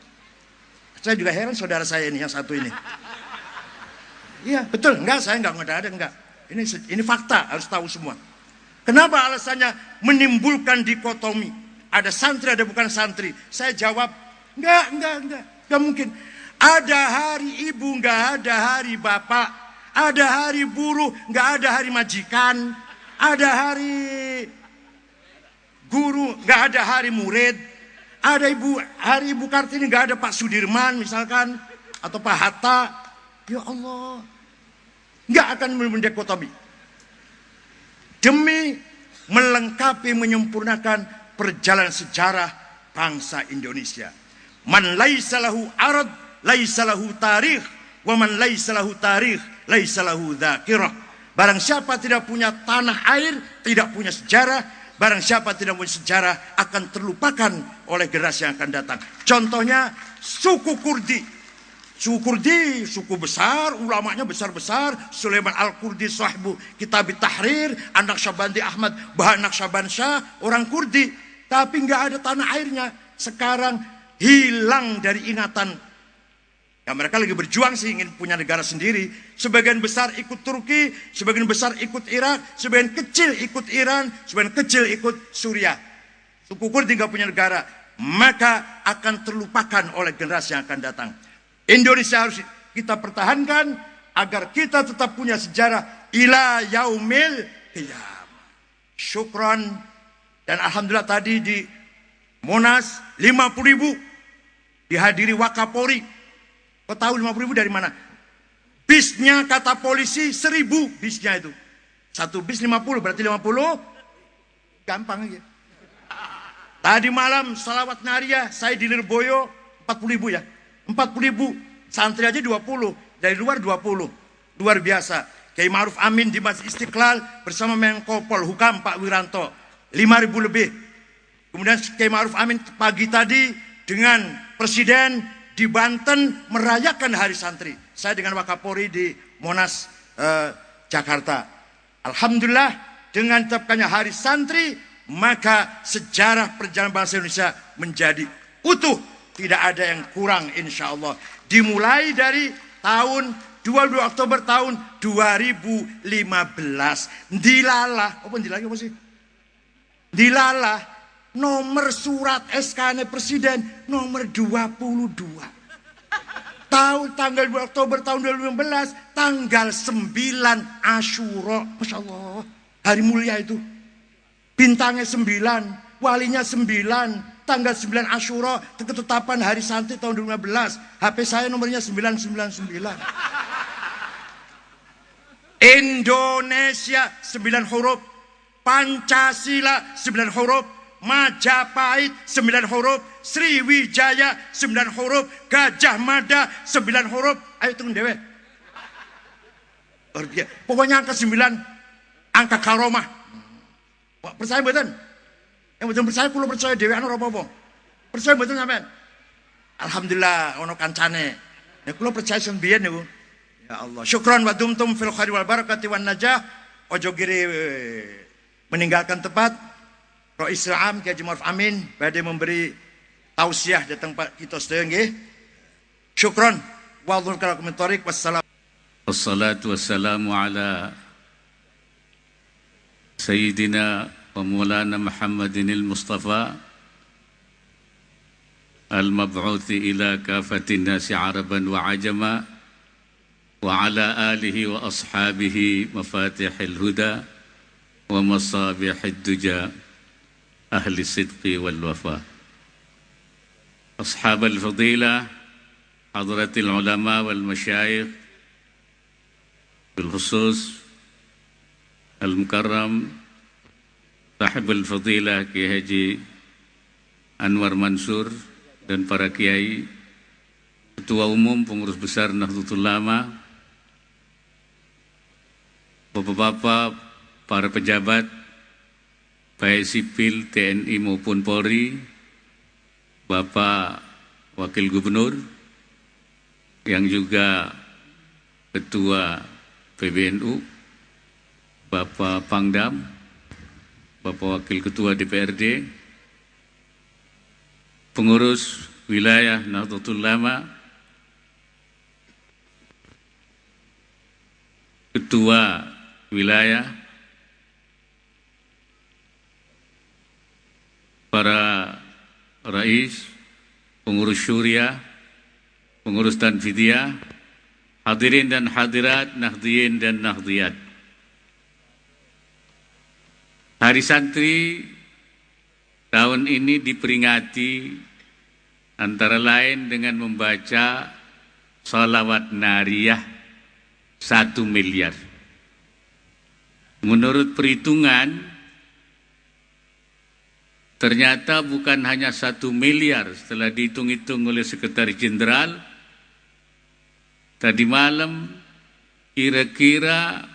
Saya juga heran saudara saya ini, yang satu ini. Iya, betul. Enggak, saya enggak ngada-ngada, enggak. Ini fakta, harus tahu semua. Kenapa alasannya menimbulkan dikotomi? Ada santri, ada bukan santri. Saya jawab, enggak mungkin. Ada hari ibu, enggak ada hari bapak. Ada hari buruh, enggak ada hari majikan. Ada hari guru, enggak ada hari murid. Ada hari Ibu Kartini, enggak ada Pak Sudirman misalkan, atau Pak Hatta. Ya Allah, enggak akan mendikotomi. Demi melengkapi, menyempurnakan perjalanan sejarah bangsa Indonesia. Man laisa lahu arad, laisa lahu tarikh, wa man laisa lahu tarikh, laisa lahu dzakirah. Barang siapa tidak punya tanah air, tidak punya sejarah. Barang siapa tidak punya sejarah, akan terlupakan oleh generasi yang akan datang. Contohnya suku Kurdi. Suku Kurdi, suku besar, ulamanya besar-besar. Sulaiman Al-Kurdi, sahibu Kitab Tahrir, anak Syabandi Ahmad, Bahanak Syabansyah, orang Kurdi. Tapi nggak ada tanah airnya. Sekarang hilang dari ingatan. Ya, mereka lagi berjuang sih, ingin punya negara sendiri. Sebagian besar ikut Turki, sebagian besar ikut Irak, sebagian kecil ikut Iran, sebagian kecil ikut Suriah. Suku Kurdi nggak punya negara, maka akan terlupakan oleh generasi yang akan datang. Indonesia harus kita pertahankan agar kita tetap punya sejarah ila yaumil qiyamah. Syukran. Dan alhamdulillah tadi di Monas 50.000 dihadiri Wakapolri. Kau tahu 50.000 dari mana? Bisnya kata polisi 1.000 bisnya itu. Satu bis 50, berarti 50 gampang aja. Tadi malam salawat nariyah saya di Lirboyo 40.000 ya. 40.000, santri aja 20, dari luar 20. Luar biasa. Kiai Ma'ruf Amin di Masjid Istiqlal bersama Menko Polhukam Pak Wiranto 5.000 lebih. Kemudian Kiai Ma'ruf Amin pagi tadi dengan Presiden di Banten merayakan Hari Santri. Saya dengan Wakapolri di Monas, Jakarta. Alhamdulillah dengan ditetapkannya Hari Santri, maka sejarah perjalanan bangsa Indonesia menjadi utuh. Tidak ada yang kurang insya Allah. Dimulai dari tahun 22 Oktober tahun 2015. Dilalah, apa sih? Dilalah nomor surat SK Presiden nomor 22. Tahun tanggal 2 Oktober tahun 2015, tanggal 9 Asyura. Masya Allah, hari mulia itu. Bintangnya 9, walinya 9. Tanggal 9 Asyura, ketetapan Hari Santri tahun 2015. HP saya nomornya 999. Indonesia 9 huruf. Pancasila 9 huruf. Majapahit 9 huruf. Sriwijaya 9 huruf. Gajah Mada 9 huruf. Ayo tunggu dewe. Pokoknya angka 9, angka karomah. Percaya betul? Yang betul percaya, kulo percaya dewe anu apa-apa. Percaya betul sampean? Alhamdulillah ono kancane. Ya kulo percaya sembian niku. Ya Allah. Syukran wa dumtum fil khairi wal barakati wan najah. Ojo giri meninggalkan tempat. Roh Islam Kiai Ma'ruf Amin badhe memberi tausiah datang Pak kita sedaya nggih. Syukran. Wallahu ta'ala kumentarik. Wassalam. Wassalatu wassalamu ala Sayyidina wa Maulana Muhammadin al-Mustafa al-mab'uthi ila kafatin nasi araban wa ajama وعلى آله وأصحابه مفاتيح الهدى ومصابيح الدجى أهل الصدق والوفاء. أصحاب الفضيلة حضرة العلماء والمشايخ بالخصوص المكرم صاحب الفضيلة Kiai Haji Anwar Mansur dan para kiai, Ketua Umum Pengurus Besar Nahdlatul Ulama, Bapak-bapak, para pejabat baik sipil, TNI maupun Polri, Bapak Wakil Gubernur yang juga Ketua PBNU, Bapak Pangdam, Bapak Wakil Ketua DPRD, pengurus wilayah Nahdlatul Ulama, Ketua wilayah, para rais, pengurus syuriah, pengurus tanfidiyah, hadirin dan hadirat, nahdliyin dan nahdliyat. Hari Santri tahun ini diperingati antara lain dengan membaca sholawat nariyah 1 miliar. Menurut perhitungan, ternyata bukan hanya 1 miliar setelah dihitung-hitung oleh Sekretaris Jenderal. Tadi malam kira-kira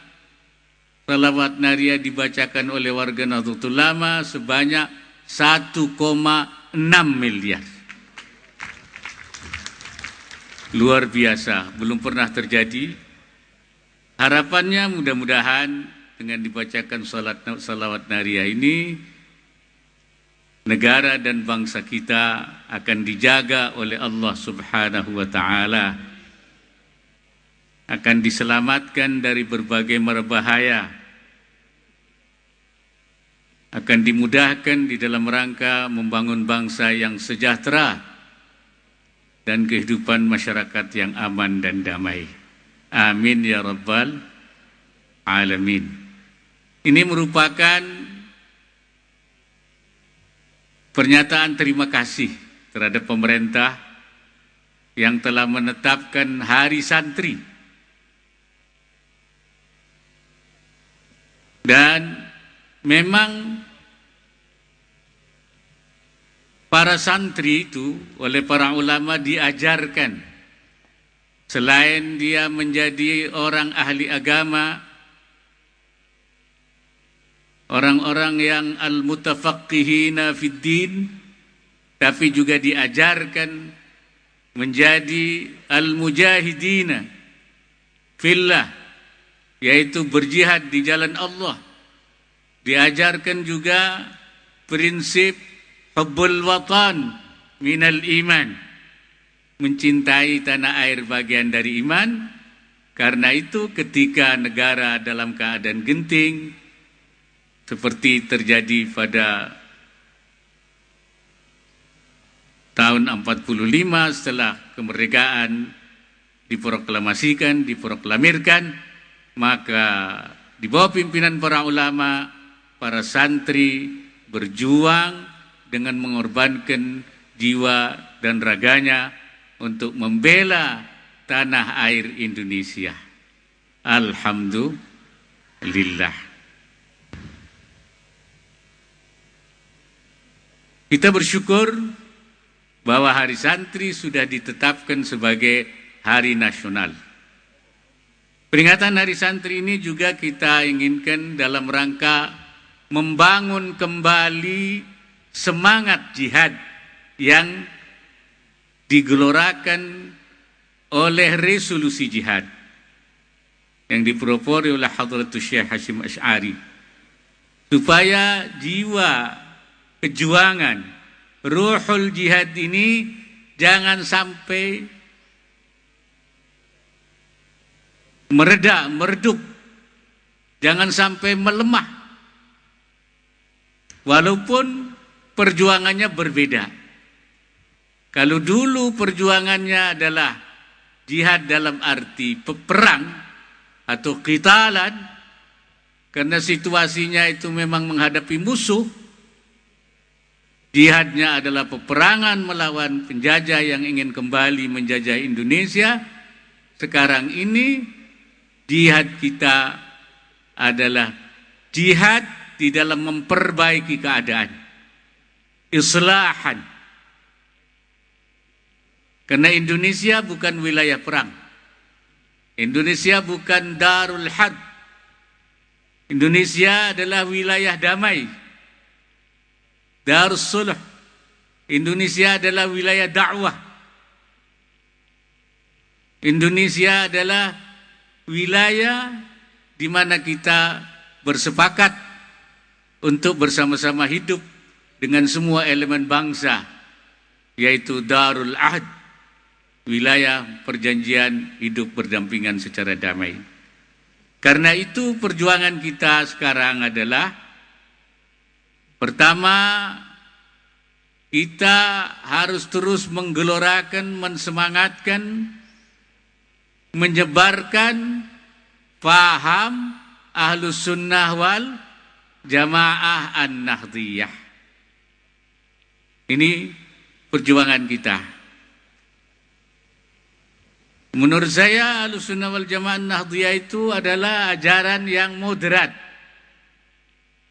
sholawat nariyah dibacakan oleh warga Nahdlatul Ulama sebanyak 1,6 miliar. Luar biasa, belum pernah terjadi. Harapannya mudah-mudahan dengan dibacakan sholawat nariyah ini, negara dan bangsa kita akan dijaga oleh Allah Subhanahu wa Ta'ala, akan diselamatkan dari berbagai mara bahaya, akan dimudahkan di dalam rangka membangun bangsa yang sejahtera dan kehidupan masyarakat yang aman dan damai. Amin ya rabbal alamin. Ini merupakan pernyataan terima kasih terhadap pemerintah yang telah menetapkan Hari Santri. Dan memang para santri itu oleh para ulama diajarkan, selain dia menjadi orang ahli agama, orang-orang yang al-mutafaqqihina fid din, tapi juga diajarkan menjadi al-mujahidina fillah, yaitu berjihad di jalan Allah. Diajarkan juga prinsip hubbul watan minal iman, mencintai tanah air bagian dari iman. Karena itu ketika negara dalam keadaan genting, seperti terjadi pada tahun 45 setelah kemerdekaan diproklamasikan, diproklamirkan, maka di bawah pimpinan para ulama, para santri berjuang dengan mengorbankan jiwa dan raganya untuk membela tanah air Indonesia. Alhamdulillah. Kita bersyukur bahwa Hari Santri sudah ditetapkan sebagai hari nasional. Peringatan Hari Santri ini juga kita inginkan dalam rangka membangun kembali semangat jihad yang digelorakan oleh resolusi jihad yang dipropori oleh Hadratus Syekh Hashim Asy'ari, supaya jiwa kejuangan ruhul jihad ini jangan sampai meredup, jangan sampai melemah, walaupun perjuangannya berbeda. Kalau dulu perjuangannya adalah jihad dalam arti peperang atau qitalan, karena situasinya itu memang menghadapi musuh. Jihadnya adalah peperangan melawan penjajah yang ingin kembali menjajah Indonesia. Sekarang ini jihad kita adalah jihad di dalam memperbaiki keadaan, islahan. Karena Indonesia bukan wilayah perang. Indonesia bukan darul had. Indonesia adalah wilayah damai, darus sulh. Indonesia adalah wilayah dakwah. Indonesia adalah wilayah di mana kita bersepakat untuk bersama-sama hidup dengan semua elemen bangsa, yaitu darul ahd, wilayah perjanjian hidup berdampingan secara damai. Karena itu perjuangan kita sekarang adalah, pertama, kita harus terus menggelorakan, mensemangatkan, menyebarkan paham Ahlus Sunnah wal Jamaah An-Nahdiyah. Ini perjuangan kita. Menurut saya Ahlus Sunnah wal Jamaah An-Nahdiyah itu adalah ajaran yang moderat,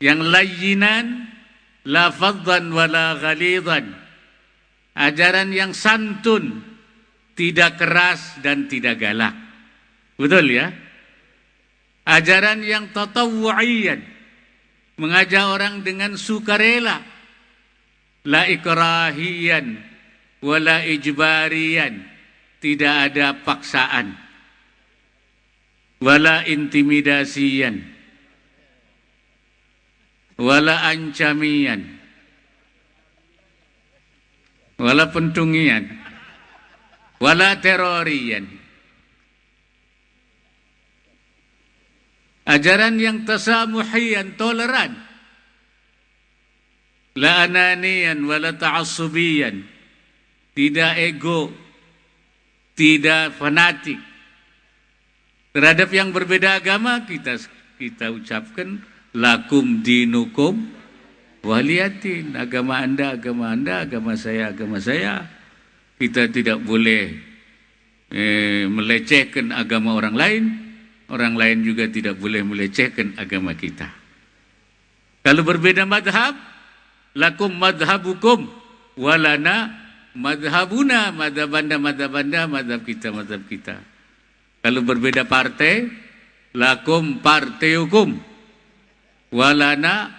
yang layyinan, la faddan wa la ghalidan. Ajaran yang santun, tidak keras dan tidak galak. Betul ya? Ajaran yang tatawu'iyan, mengajak orang dengan sukarela, la ikrahiyan wala ijbariyan, tidak ada paksaan, wala intimidasiyan, wala ancamian, wala pentungian, wala terorian. Ajaran yang tasamuhiyan, toleran, la ananian wala ta'assubiyan, tidak ego, tidak fanatik. Terhadap yang berbeda agama kita ucapkan lakum dinukum waliyatin. Agama Anda, agama saya, agama saya. Kita tidak boleh melecehkan agama orang lain. Orang lain juga tidak boleh melecehkan agama kita. Kalau berbeda madhab, lakum madhabukum walana madhabuna, madhab anda, madhab kita. Kalau berbeda partai, lakum partaiukum walana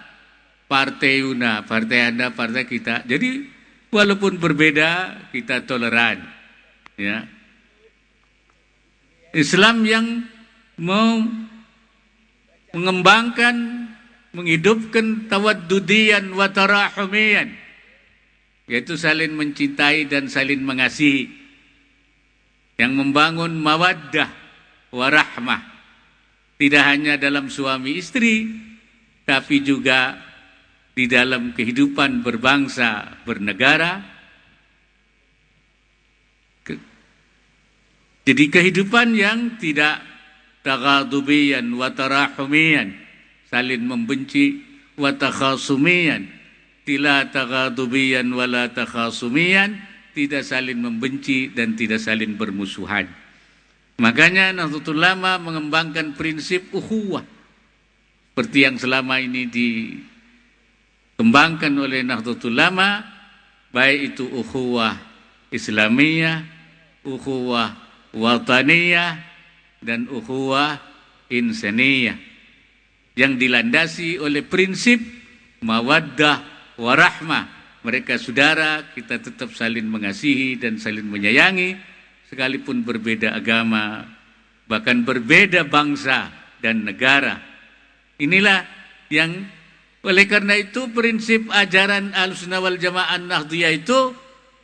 partaiuna, partai anda, partai kita. Jadi walaupun berbeda, kita toleran. Ya. Islam yang mau mengembangkan, menghidupkan tawaddudian wa tarahumian, yaitu saling mencintai dan saling mengasihi, yang membangun mawaddah warahmah, tidak hanya dalam suami istri, tapi juga di dalam kehidupan berbangsa, bernegara. Jadi kehidupan yang tidak taghadubiyan wa tarahumiyan, saling membenci, wa takhasumiyan, tidak taghadubiyan wa la takhasumiyan, tidak saling membenci dan tidak saling bermusuhan. Makanya Nahdlatul Ulama mengembangkan prinsip ukhuwah, seperti yang selama ini dikembangkan oleh Nahdlatul Ulama, baik itu ukhuwah Islamiyah, ukhuwah wataniyah, dan ukhuwah insaniyah, yang dilandasi oleh prinsip mawaddah warahmah. Mereka saudara, kita tetap saling mengasihi dan saling menyayangi, sekalipun berbeda agama, bahkan berbeda bangsa dan negara. Inilah yang, oleh karena itu prinsip ajaran Ahlussunnah wal Jamaah Nahdiyah itu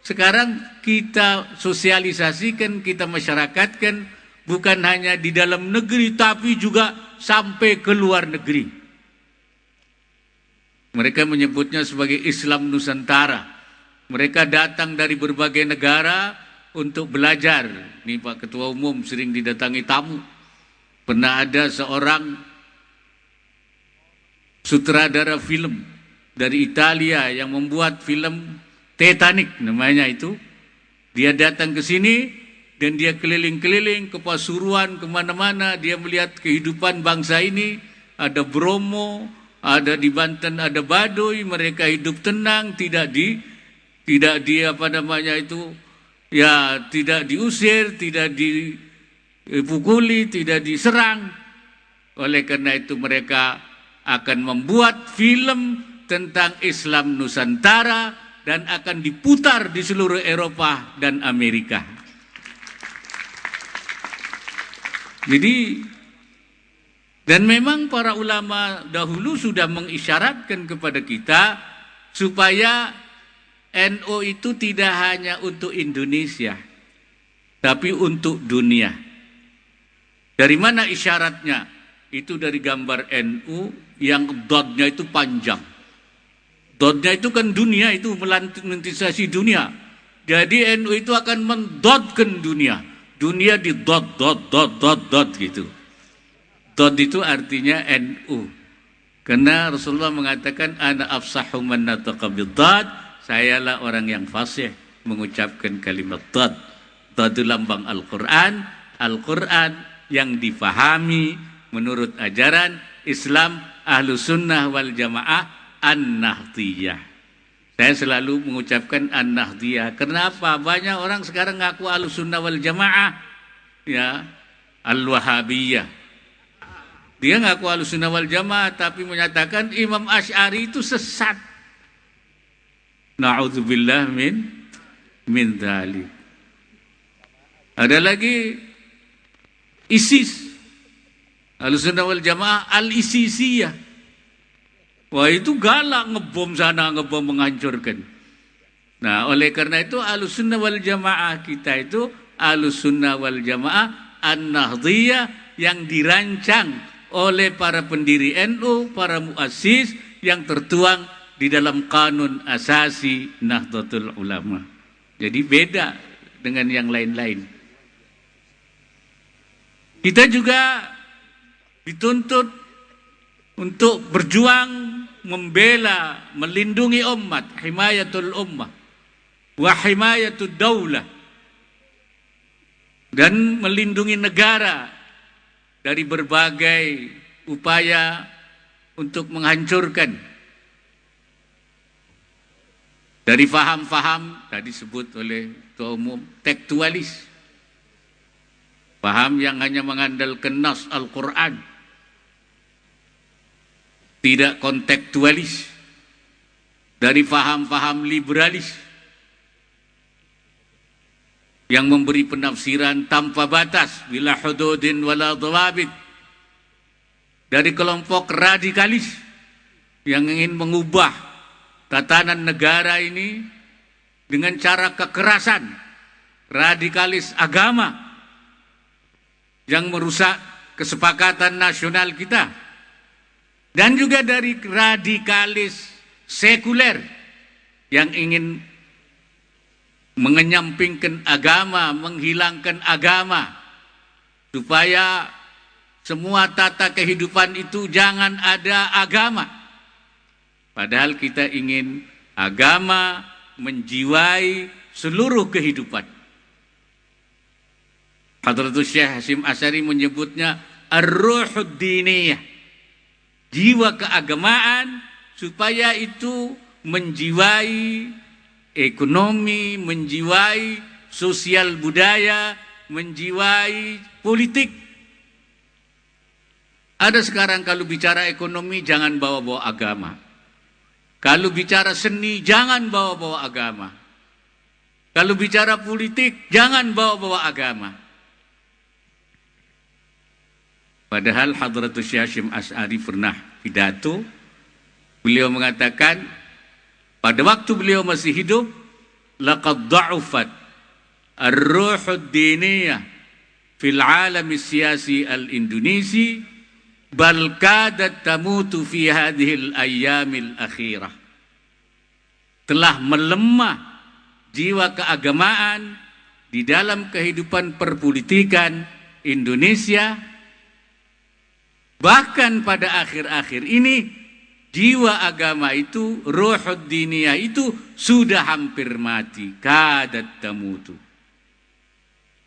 sekarang kita sosialisasikan, kita masyarakatkan, bukan hanya di dalam negeri, tapi juga sampai ke luar negeri. Mereka menyebutnya sebagai Islam Nusantara. Mereka datang dari berbagai negara, untuk belajar. Nih Pak Ketua Umum sering didatangi tamu. Pernah ada seorang sutradara film dari Italia yang membuat film Titanic namanya itu. Dia datang ke sini dan dia keliling-keliling ke Pasuruan, kemana-mana. Dia melihat kehidupan bangsa ini. Ada Bromo, ada di Banten, ada Baduy. Mereka hidup tenang, tidak diusir, tidak dipukuli, tidak diserang. Oleh karena itu mereka akan membuat film tentang Islam Nusantara dan akan diputar di seluruh Eropa dan Amerika. Jadi, dan memang para ulama dahulu sudah mengisyaratkan kepada kita supaya NU itu tidak hanya untuk Indonesia, tapi untuk dunia. Dari mana isyaratnya? Itu dari gambar NU yang dotnya itu panjang. Dotnya itu kan dunia, itu melantisasi dunia. Jadi NU itu akan mendotkan dunia. Dunia di dot gitu. Dot itu artinya NU. Karena Rasulullah mengatakan ana afsahu man nataqa bid-dad, sayalah orang yang fasih mengucapkan kalimat dad. Dad itu lambang Al-Qur'an, Al-Qur'an yang difahami menurut ajaran Islam Ahlus Sunnah wal Jamaah An-Nahdiyah. Saya selalu mengucapkan An-Nahdiyah. Kenapa? Banyak orang sekarang ngaku Ahlus Sunnah wal Jamaah, ya, Al-Wahabiyah. Dia ngaku Ahlus Sunnah wal Jamaah tapi menyatakan Imam Asy'ari itu sesat. Na'udzubillah min dzalik. Ada lagi ISIS. Ahlus Sunnah wal Jamaah Al-Isisiyah. Wah, itu galak, ngebom sana, ngebom menghancurkan. Nah, oleh karena itu Ahlus Sunnah wal Jamaah kita itu Ahlus Sunnah wal Jamaah An-Nahdiyah yang dirancang oleh para pendiri NU, para muassis yang tertuang di dalam kanun asasi Nahdlatul Ulama. Jadi beda dengan yang lain-lain. Kita juga dituntut untuk berjuang membela, melindungi umat, himayatul ummah wa himayatud daulah, dan melindungi negara dari berbagai upaya untuk menghancurkan. Dari faham-faham tadi disebut oleh Ketua Umum tekstualis, paham yang hanya mengandalkan nas Al-Quran, tidak kontekstualis. Dari faham-faham liberalis yang memberi penafsiran tanpa batas, bila hududin wala dhawabit. Dari kelompok radikalis yang ingin mengubah tatanan negara ini dengan cara kekerasan, radikalis agama yang merusak kesepakatan nasional kita. Dan juga dari radikalis sekuler yang ingin mengenyampingkan agama, menghilangkan agama, supaya semua tata kehidupan itu jangan ada agama. Padahal kita ingin agama menjiwai seluruh kehidupan. Hadratus Syekh Hasyim Asy'ari menyebutnya ar-ruhud diniyah, jiwa keagamaan, supaya itu menjiwai ekonomi, menjiwai sosial budaya, menjiwai politik. Ada sekarang kalau bicara ekonomi jangan bawa-bawa agama. Kalau bicara seni jangan bawa-bawa agama. Kalau bicara politik jangan bawa-bawa agama. Padahal Hadratus Syekh Hasyim Asy'ari pernah pidato, beliau mengatakan pada waktu beliau masih hidup, laqad dha'ufat ar-ruhud diniyah fil alam siyasi al-Indonesi bal kadat tamutu fi hadhil ayyamil akhirah. Telah melemah jiwa keagamaan di dalam kehidupan perpolitikan Indonesia, bahkan pada akhir-akhir ini jiwa agama itu, ruhud diniyah itu sudah hampir mati, kadat tamutu.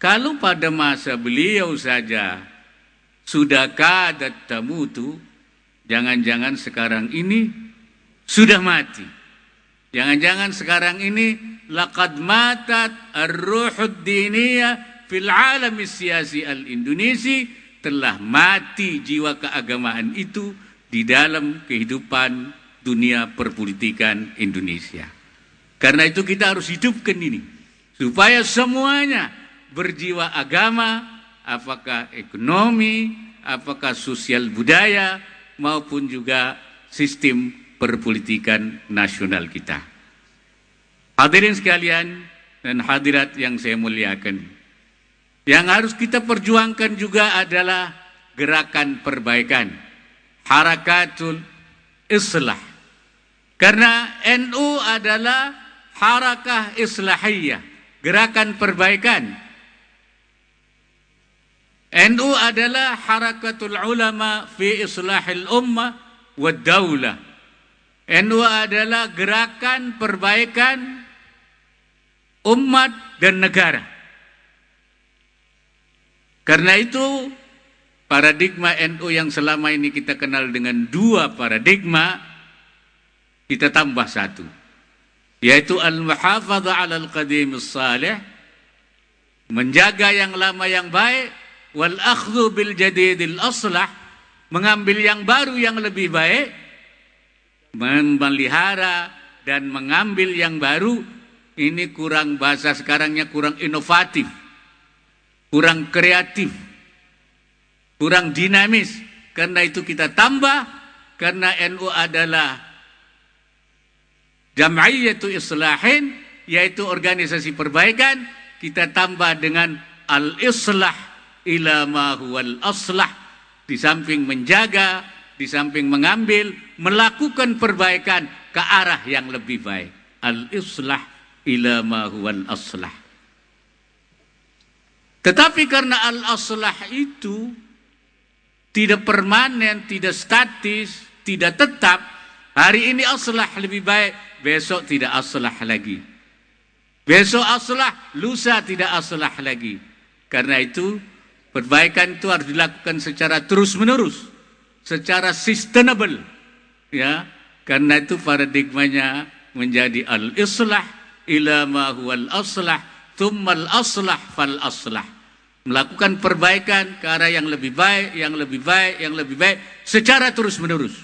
Kalau pada masa beliau saja sudah kadat tamutu, jangan-jangan sekarang ini sudah mati. Jangan-jangan sekarang ini laqad matat ar-ruhud diniyah fil alam siyasi al-Indonesi, telah mati jiwa keagamaan itu di dalam kehidupan dunia perpolitikan Indonesia. Karena itu kita harus hidupkan ini supaya semuanya berjiwa agama, apakah ekonomi, apakah sosial budaya, maupun juga sistem perpolitikan nasional kita. Hadirin sekalian dan hadirat yang saya muliakan, yang harus kita perjuangkan juga adalah gerakan perbaikan, harakatul islah. Karena NU adalah harakah islahiyah, gerakan perbaikan. NU adalah harakatul ulama fi islahil ummah wa daulah. NU adalah gerakan perbaikan umat dan negara. Karena itu paradigma NU yang selama ini kita kenal dengan dua paradigma, kita tambah satu, yaitu al-muhafadzah 'alal qadimis salih, menjaga yang lama yang baik, wal akhdhu bil jadidil aslah, mengambil yang baru yang lebih baik, memelihara dan mengambil yang baru. Ini kurang, bahasa sekarangnya kurang inovatif, kurang kreatif, kurang dinamis. Karena itu kita tambah, karena NU adalah jam'iyatu islahin, yaitu organisasi perbaikan, kita tambah dengan al-islah ila ma huwal aslah. Di samping menjaga, di samping mengambil, melakukan perbaikan ke arah yang lebih baik. Al-islah ila ma huwal aslah. Tetapi karena al-aslah itu tidak permanen, tidak statis, tidak tetap, hari ini aslah lebih baik, besok tidak aslah lagi. Besok aslah, lusa tidak aslah lagi. Karena itu perbaikan itu harus dilakukan secara terus-menerus, secara sustainable, ya. Karena itu paradigmanya menjadi al-islah ila ma huwal aslah, tsummal aslah fal aslah. Melakukan perbaikan ke arah yang lebih baik, yang lebih baik, yang lebih baik secara terus-menerus.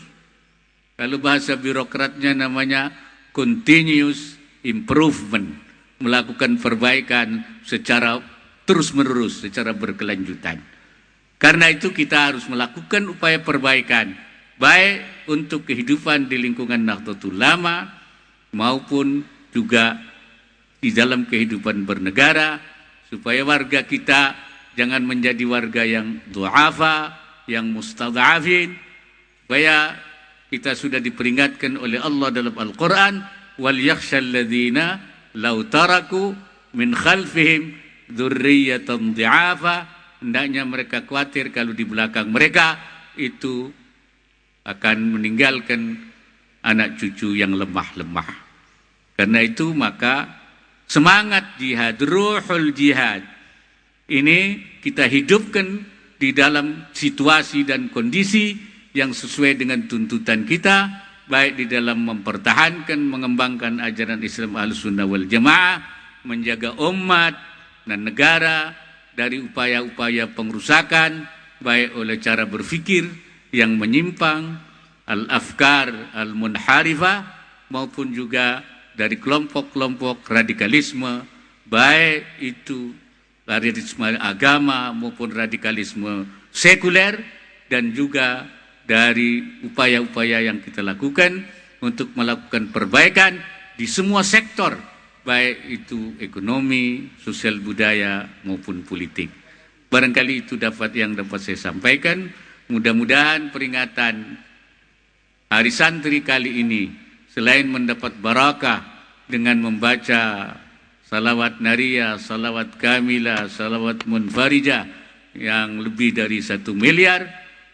Kalau bahasa birokratnya namanya continuous improvement, melakukan perbaikan secara terus-menerus, secara berkelanjutan. Karena itu kita harus melakukan upaya perbaikan, baik untuk kehidupan di lingkungan Nahdlatul Ulama, maupun juga di dalam kehidupan bernegara, supaya warga kita jangan menjadi warga yang du'afa, yang mustadhafin, supaya kita sudah diperingatkan oleh Allah dalam Al-Quran, wal yakhshal ladzina law taraku min khalfihim dzurriyyatan dhi'afa, hendaknya mereka khawatir kalau di belakang mereka itu akan meninggalkan anak cucu yang lemah-lemah. Karena itu maka semangat jihad, ruhul jihad ini kita hidupkan di dalam situasi dan kondisi yang sesuai dengan tuntutan kita, baik di dalam mempertahankan, mengembangkan ajaran Islam Ahlussunnah wal Jamaah, menjaga umat dan negara dari upaya-upaya pengrusakan, baik oleh cara berpikir yang menyimpang, al-afkar al-munharifah, maupun juga dari kelompok-kelompok radikalisme, baik itu radikalisme agama maupun radikalisme sekuler, dan juga dari upaya-upaya yang kita lakukan untuk melakukan perbaikan di semua sektor, baik itu ekonomi, sosial budaya maupun politik. Barangkali itu yang dapat saya sampaikan. Mudah-mudahan peringatan Hari Santri kali ini selain mendapat barakah dengan membaca salawat nariyah, salawat kamilah, salawat munfarijah yang lebih dari 1 miliar,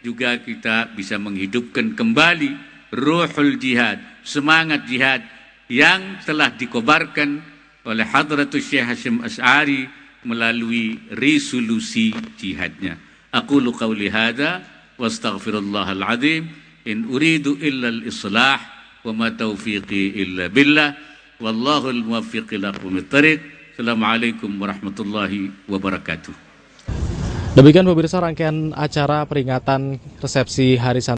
juga kita bisa menghidupkan kembali ruhul jihad, semangat jihad yang telah dikobarkan oleh Hadratus Syekh Hasyim Asy'ari melalui resolusi jihadnya. Aqulu qawli hadza wa astaghfirullahal azim in uridu illa al-islah wa ma taufiqi illa billah wallahu al-muwaffiq ila aqwamit thariq. Assalamualaikum warahmatullahi wabarakatuh. Demikian pemirsa rangkaian acara peringatan resepsi Hari Santri